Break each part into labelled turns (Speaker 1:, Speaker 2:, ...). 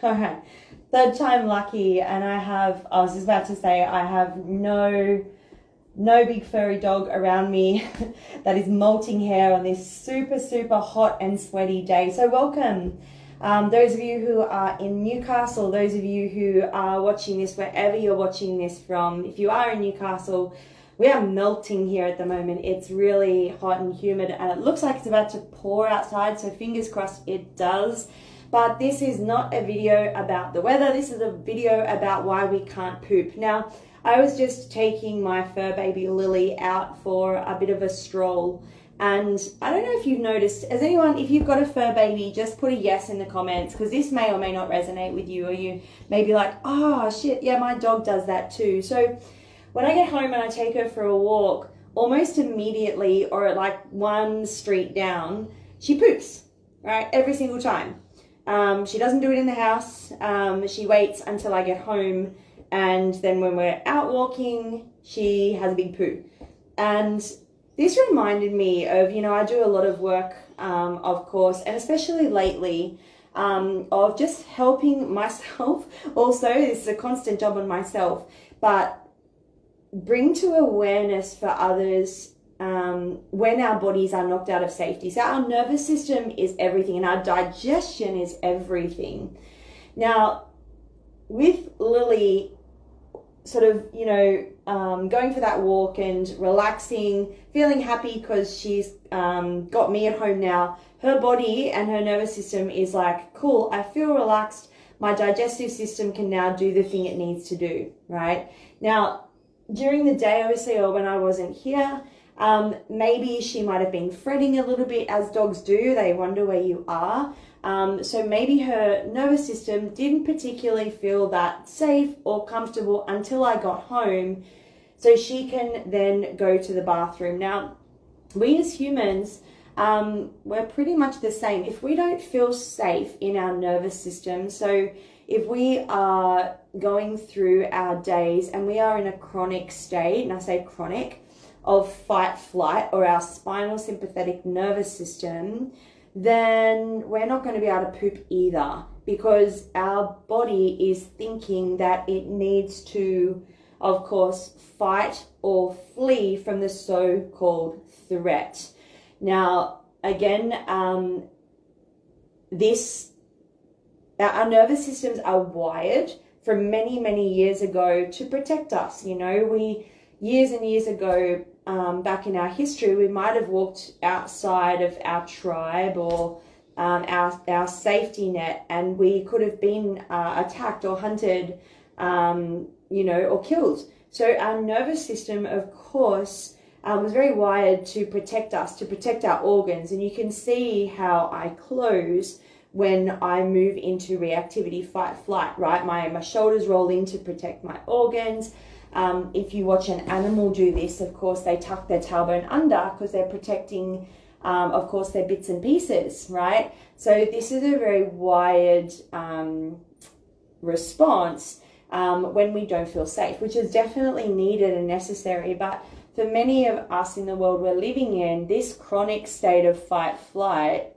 Speaker 1: All right. Third time lucky, and I was just about to say, I have no big furry dog around me that is molting hair on this super, super hot and sweaty day. So welcome. Those of you who are in Newcastle, those of you who are watching this wherever you're watching this from, if you are in Newcastle, we are melting here at the moment. It's really hot and humid, and it looks like it's about to pour outside, so fingers crossed it does. But this is not a video about the weather. This is a video about why we can't poop. Now, I was just taking my fur baby Lily out for a bit of a stroll. And I don't know if you've noticed, has anyone, if you've got a fur baby, just put a yes in the comments, because this may or may not resonate with you, or you may be like, oh shit, yeah, my dog does that too. So when I get home and I take her for a walk, almost immediately, or like one street down, she poops, right? Every single time. She doesn't do it in the house. She waits until I get home, and then when we're out walking, she has a big poo. And this reminded me of, you know, I do a lot of work, of course, and especially lately, of just helping myself. Also, this is a constant job on myself, but bring to awareness for others when our bodies are knocked out of safety. So our nervous system is everything, and our digestion is everything. Now, with Lily, sort of, you know, going for that walk and relaxing, feeling happy because she's got me at home now, her body and her nervous system is like, cool, I feel relaxed. My digestive system can now do the thing it needs to do, right? Now, during the day, obviously, or when I wasn't here, maybe she might have been fretting a little bit, as dogs do. They wonder where you are. So maybe her nervous system didn't particularly feel that safe or comfortable until I got home, so she can then go to the bathroom. Now, we as humans, we're pretty much the same. If we don't feel safe in our nervous system, so if we are going through our days and we are in a chronic state, and I say chronic, of fight, flight, or our spinal sympathetic nervous system, then we're not going to be able to poop either, because our body is thinking that it needs to, of course, fight or flee from the so-called threat. Now, again, our nervous systems are wired from many, many years ago to protect us. You know, years and years ago, back in our history, we might have walked outside of our tribe or our safety net, and we could have been attacked or hunted, you know, or killed. So our nervous system, of course, was very wired to protect us, to protect our organs. And you can see how I close when I move into reactivity, fight, flight, right? My shoulders roll in to protect my organs. If you watch an animal do this, of course, they tuck their tailbone under because they're protecting, of course, their bits and pieces, right? So this is a very wired response when we don't feel safe, which is definitely needed and necessary. But for many of us in the world we're living in, this chronic state of fight, flight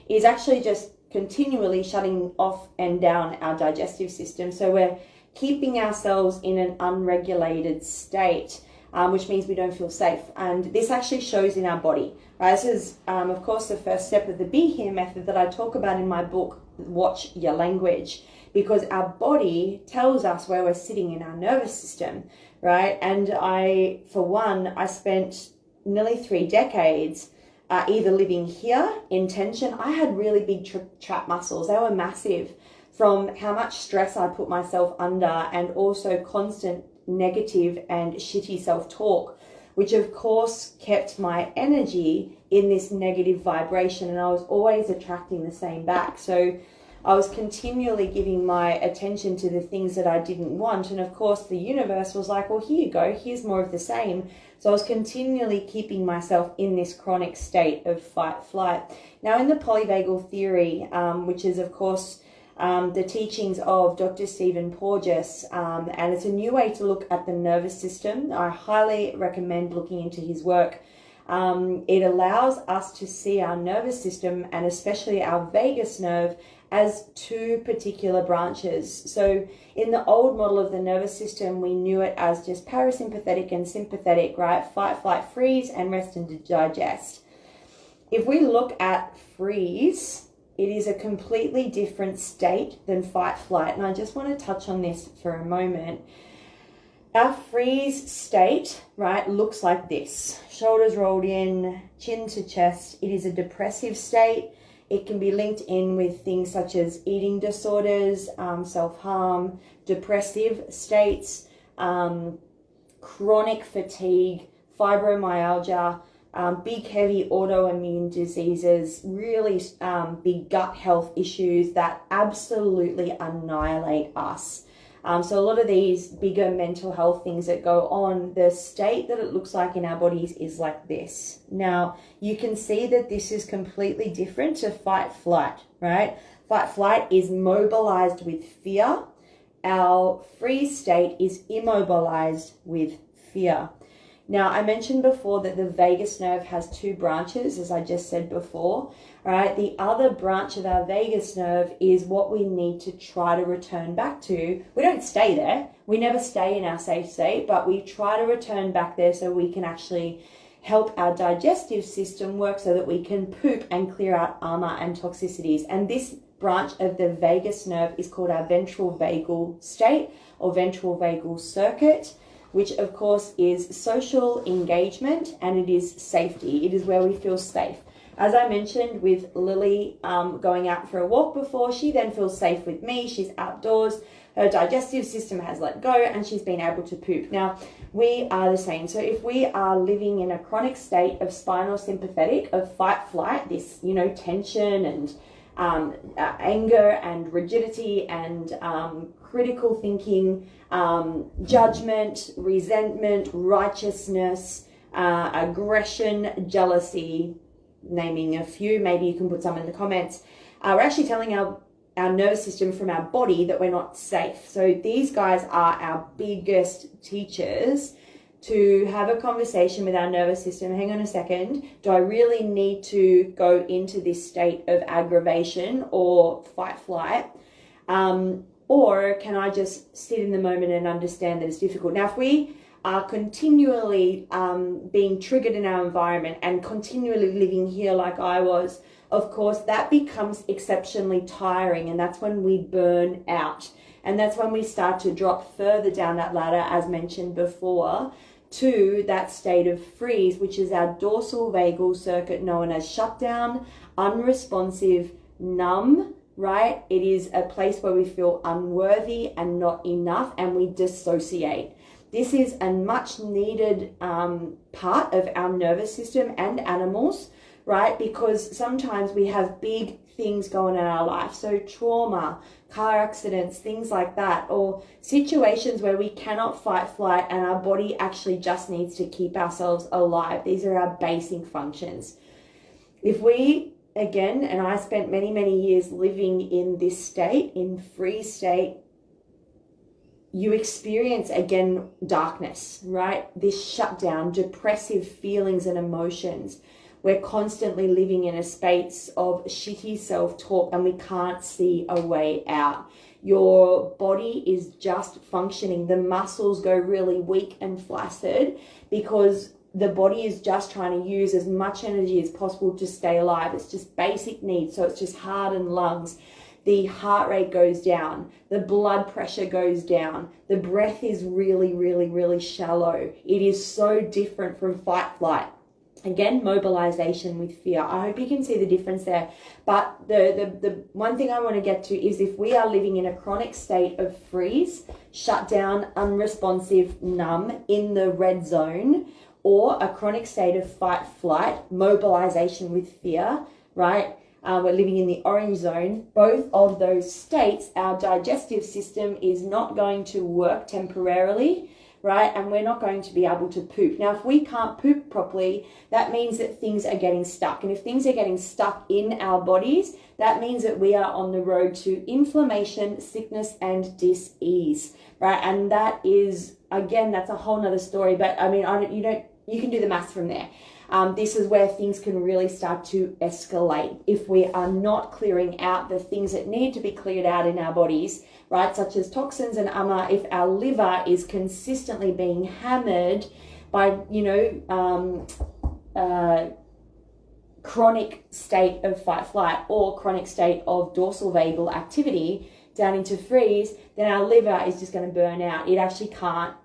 Speaker 1: is actually just continually shutting off and down our digestive system. So we're keeping ourselves in an unregulated state, which means we don't feel safe. And this actually shows in our body, right? This is, of course, the first step of the Be Here method that I talk about in my book, Watch Your Language, because our body tells us where we're sitting in our nervous system, right? And for one, I spent nearly 3 decades either living here in tension. I had really big trap muscles. They were massive, from how much stress I put myself under, and also constant negative and shitty self-talk, which of course kept my energy in this negative vibration, and I was always attracting the same back. So I was continually giving my attention to the things that I didn't want, and of course the universe was like, well, here you go, here's more of the same. So I was continually keeping myself in this chronic state of fight, flight. Now, in the polyvagal theory, which is of course the teachings of Dr. Stephen Porges, and it's a new way to look at the nervous system. I highly recommend looking into his work. It allows us to see our nervous system, and especially our vagus nerve, as two particular branches. So in the old model of the nervous system, we knew it as just parasympathetic and sympathetic, right? Fight, flight, freeze, and rest and digest. If we look at freeze, it is a completely different state than fight, flight. And I just want to touch on this for a moment. Our freeze state, right, looks like this. Shoulders rolled in, chin to chest. It is a depressive state. It can be linked in with things such as eating disorders, self-harm, depressive states, chronic fatigue, fibromyalgia, big, heavy autoimmune diseases, really big gut health issues that absolutely annihilate us. So a lot of these bigger mental health things that go on, the state that it looks like in our bodies is like this. Now, you can see that this is completely different to fight, flight, right? Fight, flight is mobilized with fear. Our freeze state is immobilized with fear. Now, I mentioned before that the vagus nerve has two branches, as I just said before, right? The other branch of our vagus nerve is what we need to try to return back to. We don't stay there. We never stay in our safe state, but we try to return back there so we can actually help our digestive system work so that we can poop and clear out armor and toxicities. And this branch of the vagus nerve is called our ventral vagal state or ventral vagal circuit, which of course is social engagement and it is safety. It is where we feel safe. As I mentioned with Lily going out for a walk before, she then feels safe with me. She's outdoors. Her digestive system has let go and she's been able to poop. Now, we are the same. So if we are living in a chronic state of spinal sympathetic, of fight, flight, this, tension and anger and rigidity and critical thinking, judgment, resentment, righteousness, aggression, jealousy, naming a few, maybe you can put some in the comments. We're actually telling our nervous system from our body that we're not safe. So these guys are our biggest teachers to have a conversation with our nervous system. Hang on a second. Do I really need to go into this state of aggravation or fight, flight? Or can I just sit in the moment and understand that it's difficult? Now, if we are continually being triggered in our environment and continually living here like I was, of course, that becomes exceptionally tiring, and that's when we burn out. And that's when we start to drop further down that ladder, as mentioned before, to that state of freeze, which is our dorsal vagal circuit known as shutdown, unresponsive, numb, right? It is a place where we feel unworthy and not enough, and we dissociate. This is a much needed part of our nervous system and animals, right? Because sometimes we have big things going on in our life. So trauma, car accidents, things like that, or situations where we cannot fight, flight, and our body actually just needs to keep ourselves alive. These are our basic functions. If we, again, and I spent many, many years living in this state, in freeze state, you experience, again, darkness, right? This shutdown, depressive feelings and emotions. We're constantly living in a space of shitty self-talk and we can't see a way out. Your body is just functioning. The muscles go really weak and flaccid because the body is just trying to use as much energy as possible to stay alive. It's just basic needs. So it's just heart and lungs. The heart rate goes down, the blood pressure goes down, the breath is really, really, really shallow. It is so different from fight, flight. Again, mobilization with fear. I hope you can see the difference there. But the one thing I want to get to is if we are living in a chronic state of freeze, shut down, unresponsive, numb, in the red zone, or a chronic state of fight, flight, mobilization with fear, right? We're living in the orange zone. Both of those states, our digestive system is not going to work temporarily, right? And we're not going to be able to poop. Now, if we can't poop properly, that means that things are getting stuck. And if things are getting stuck in our bodies, that means that we are on the road to inflammation, sickness, and dis-ease, right? And that is, again, that's a whole nother story. But I mean, you can do the maths from there. This is where things can really start to escalate if we are not clearing out the things that need to be cleared out in our bodies, right? Such as toxins and if our liver is consistently being hammered by, chronic state of fight flight or chronic state of dorsal vagal activity down into freeze, then our liver is just going to burn out. It actually can't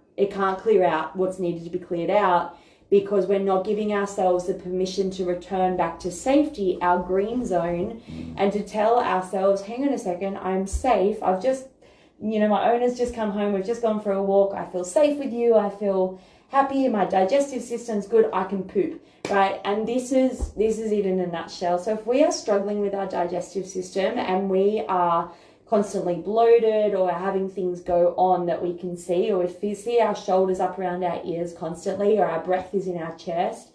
Speaker 1: clear out what's needed to be cleared out, because we're not giving ourselves the permission to return back to safety, our green zone, and to tell ourselves, hang on a second, I'm safe. I've just, my owner's just come home. We've just gone for a walk. I feel safe with you. I feel happy. My digestive system's good. I can poop, right? And this is it in a nutshell. So if we are struggling with our digestive system and we are constantly bloated or having things go on that we can see, or if we see our shoulders up around our ears constantly, or our breath is in our chest,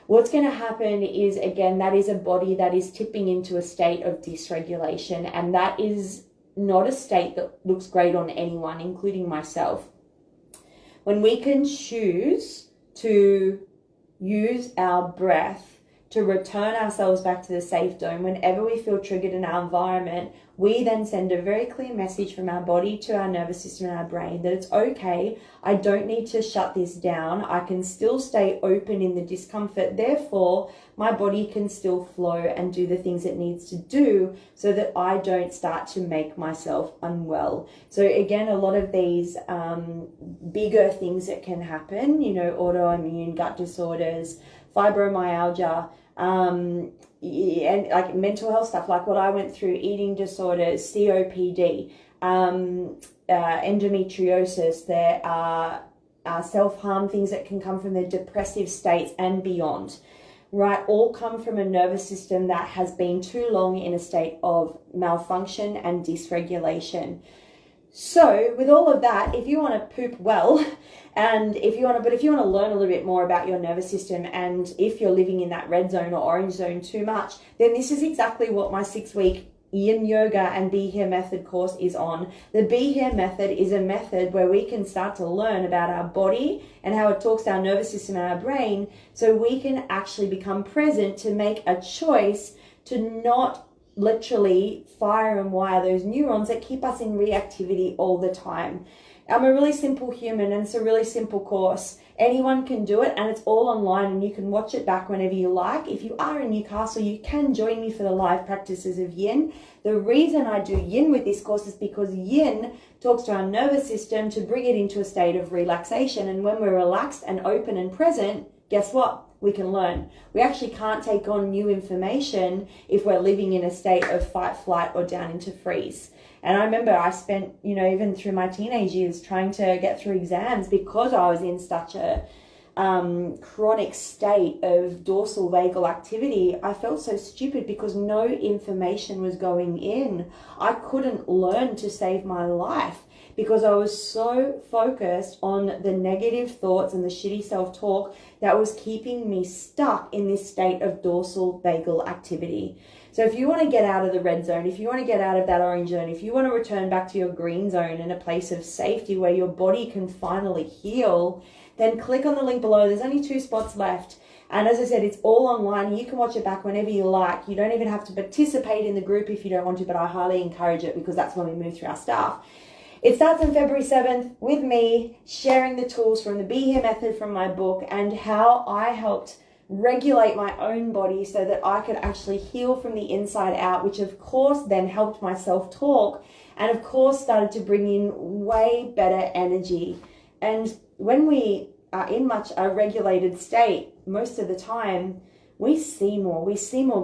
Speaker 1: what's going to happen is, again, that is a body that is tipping into a state of dysregulation, and that is not a state that looks great on anyone, including myself. When we can choose to use our breath to return ourselves back to the safe zone whenever we feel triggered in our environment, we then send a very clear message from our body to our nervous system and our brain that it's okay, I don't need to shut this down, I can still stay open in the discomfort, therefore my body can still flow and do the things it needs to do so that I don't start to make myself unwell. So again, a lot of these bigger things that can happen, autoimmune gut disorders, fibromyalgia, and like mental health stuff, like what I went through, eating disorders, COPD, endometriosis, there are self-harm things that can come from the depressive states and beyond, right? All come from a nervous system that has been too long in a state of malfunction and dysregulation. So with all of that, if you want to poop well, and if you want to learn a little bit more about your nervous system, and if you're living in that red zone or orange zone too much, then this is exactly what my 6-week Yin Yoga and Be Here method course is on. The Be Here method is a method where we can start to learn about our body and how it talks to our nervous system and our brain, so we can actually become present to make a choice to not literally fire and wire those neurons that keep us in reactivity all the time. I'm a really simple human, and it's a really simple course. Anyone can do it, and it's all online, and you can watch it back whenever you like. If you are in Newcastle, you can join me for the live practices of Yin. The reason I do Yin with this course is because Yin talks to our nervous system to bring it into a state of relaxation, and when we're relaxed and open and present, guess what? We can learn. We actually can't take on new information if we're living in a state of fight, flight, or down into freeze. And I remember I spent, even through my teenage years trying to get through exams because I was in such a chronic state of dorsal vagal activity. I felt so stupid because no information was going in. I couldn't learn to save my life because I was so focused on the negative thoughts and the shitty self-talk that was keeping me stuck in this state of dorsal vagal activity. So if you want to get out of the red zone, if you want to get out of that orange zone, if you want to return back to your green zone in a place of safety where your body can finally heal, then click on the link below. There's only 2 spots left. And as I said, it's all online. You can watch it back whenever you like. You don't even have to participate in the group if you don't want to, but I highly encourage it because that's when we move through our stuff. It starts on February 7th with me sharing the tools from the Be Here method from my book and how I helped regulate my own body so that I could actually heal from the inside out, which of course then helped my self-talk and of course started to bring in way better energy. And when we are in much a regulated state, most of the time, we see more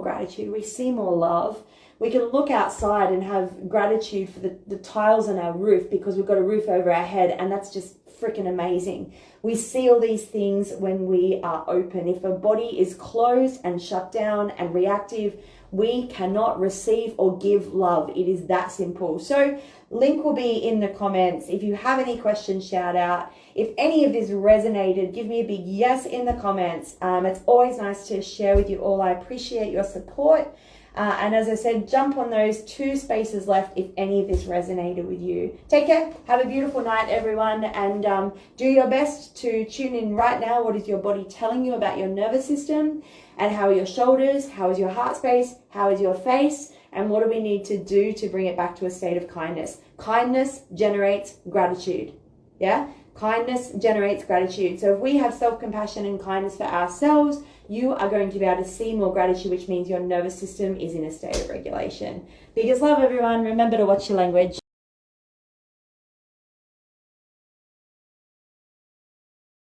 Speaker 1: gratitude, we see more love. We can look outside and have gratitude for the tiles on our roof because we've got a roof over our head, and that's just freaking amazing. We see all these things when we are open. If a body is closed and shut down and reactive, we cannot receive or give love. It is that simple. So link will be in the comments. If you have any questions, shout out. If any of this resonated, give me a big yes in the comments. It's always nice to share with you all. I appreciate your support. And as I said, jump on those 2 spaces left if any of this resonated with you. Take care. Have a beautiful night, everyone. And do your best to tune in right now. What is your body telling you about your nervous system? And how are your shoulders? How is your heart space? How is your face? And what do we need to do to bring it back to a state of kindness? Kindness generates gratitude. Yeah? Kindness generates gratitude. So if we have self-compassion and kindness for ourselves, you are going to be able to see more gratitude, which means your nervous system is in a state of regulation. Biggest love, everyone. Remember to watch your language.